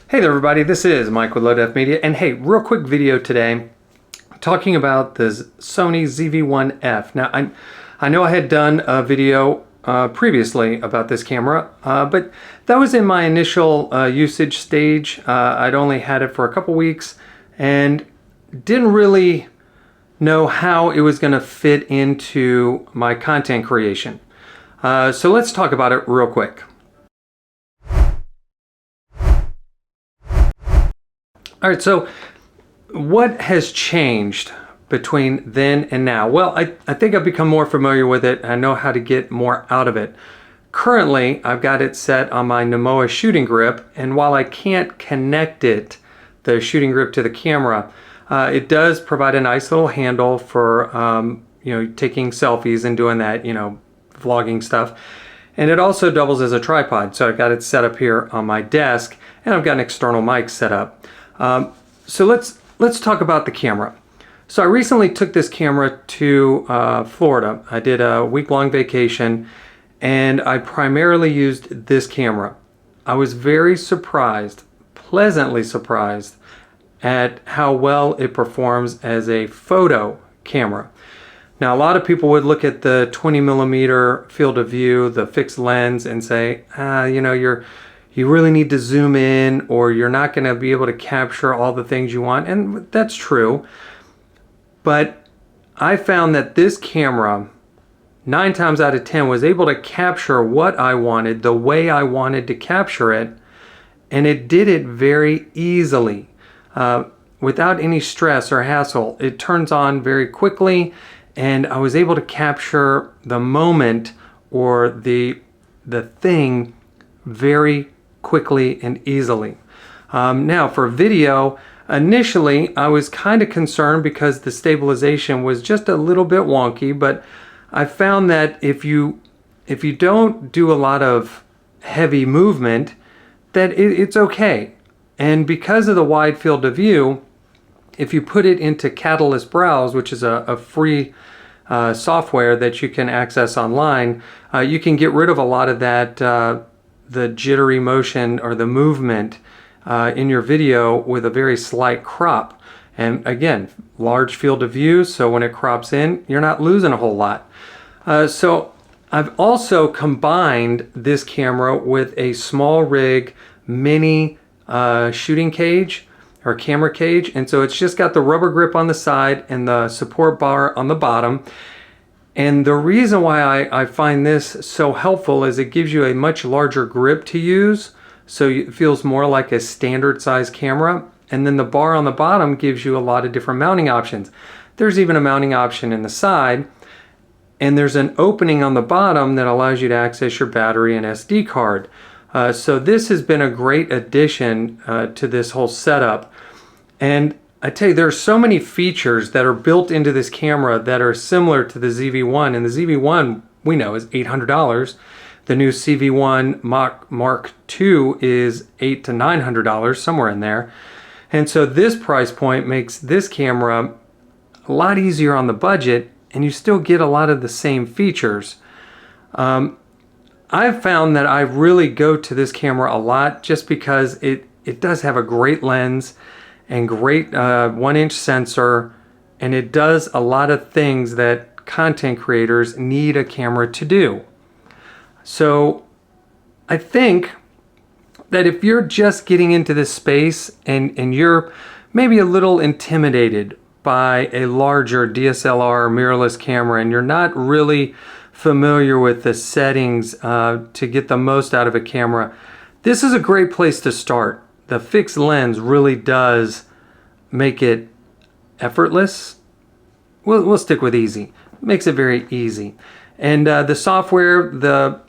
Hey there everybody, this is Mike with Low-Def Media, and hey, real quick video today talking about the Sony ZV-1F. Now, I know I had done a video previously about this camera, but that was in my initial usage stage. I'd only had it for a couple weeks and didn't really know how it was going to fit into my content creation. So let's talk about it real quick. All right, so what has changed between then and now? Well, I think I've become more familiar with it. I know how to get more out of it. Currently, I've got it set on my Nemowa shooting grip, and while I can't connect it, the shooting grip, to the camera, it does provide a nice little handle for taking selfies and doing that, vlogging stuff. And it also doubles as a tripod. So I've got it set up here on my desk, and I've got an external mic set up. So let's talk about the camera. So I recently took this camera to Florida. I did a week-long vacation, and I primarily used this camera. I was very surprised, pleasantly surprised, at how well it performs as a photo camera. Now, a lot of people would look at the 20mm field of view, the fixed lens, and say, you really need to zoom in, or you're not going to be able to capture all the things you want. And that's true. But I found that this camera, 9 times out of 10, was able to capture what I wanted, the way I wanted to capture it. And it did it very easily, without any stress or hassle. It turns on very quickly, and I was able to capture the moment or the thing very quickly and easily. Now for video, initially I was kind of concerned because the stabilization was just a little bit wonky, but I found that if you don't do a lot of heavy movement, that it's okay. And because of the wide field of view, if you put it into Catalyst Browse, which is a free software that you can access online, you can get rid of a lot of that the jittery motion or the movement in your video with a very slight crop. And again, large field of view, so when it crops in, you're not losing a whole lot. So I've also combined this camera with a small rig mini shooting cage or camera cage, and so it's just got the rubber grip on the side and the support bar on the bottom. And the reason why I find this so helpful is it gives you a much larger grip to use, so it feels more like a standard size camera. And then the bar on the bottom gives you a lot of different mounting options. There's even a mounting option in the side, and there's an opening on the bottom that allows you to access your battery and SD card. So this has been a great addition to this whole setup. And I tell you, there are so many features that are built into this camera that are similar to the ZV-1, and the ZV-1 we know is $800. The new CV-1 Mark II is $800 to $900, somewhere in there. And so this price point makes this camera a lot easier on the budget, and you still get a lot of the same features. I've found that I really go to this camera a lot just because it does have a great lens and great 1-inch sensor, and it does a lot of things that content creators need a camera to do. So I think that if you're just getting into this space and you're maybe a little intimidated by a larger DSLR mirrorless camera, and you're not really familiar with the settings to get the most out of a camera, this is a great place to start. The fixed lens really does make it effortless. We'll stick with easy. Makes it very easy. And the software,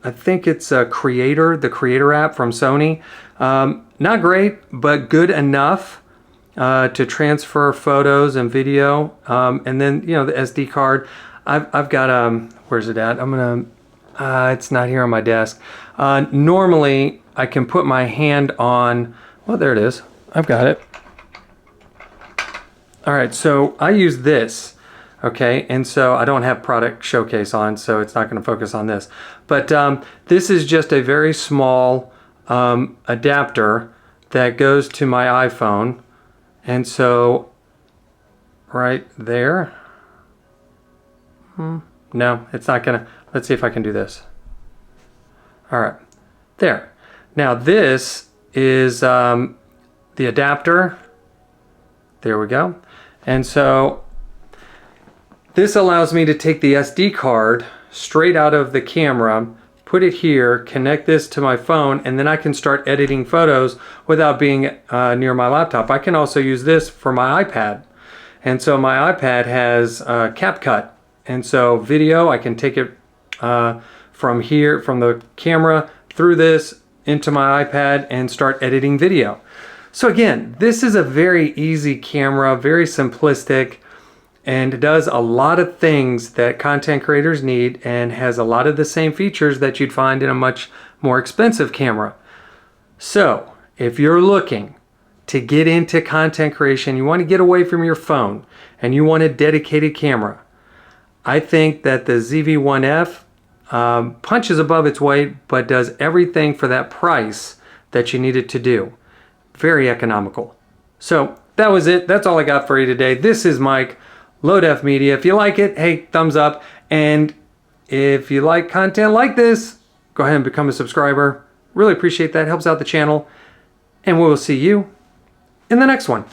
I think it's the Creator app from Sony. Not great, but good enough to transfer photos and video. And then the SD card. I've got where's it at? It's not here on my desk. Normally I can put my hand on, well, there it is. I've got it. All right, so I use this, okay, and so I don't have product showcase on, so it's not going to focus on this. But this is just a very small adapter that goes to my iPhone. And so right there, no, it's not gonna, let's see if I can do this. All right, there. Now this is the adapter. There we go. And so this allows me to take the SD card straight out of the camera, put it here, connect this to my phone, and then I can start editing photos without being near my laptop. I can also use this for my iPad. And so my iPad has CapCut. And so video, I can take it from here, from the camera, through this, into my iPad, and start editing video. So again, this is a very easy camera, very simplistic, and does a lot of things that content creators need and has a lot of the same features that you'd find in a much more expensive camera. So if you're looking to get into content creation, you want to get away from your phone and you want a dedicated camera, I think that the ZV-1F punches above its weight but does everything for that price that you need it to do. Very economical. So that was it. That's all I got for you today. This is Mike, Low Def Media. If you like it, hey, thumbs up. And if you like content like this, go ahead and become a subscriber. Really appreciate that. Helps out the channel. And we will see you in the next one.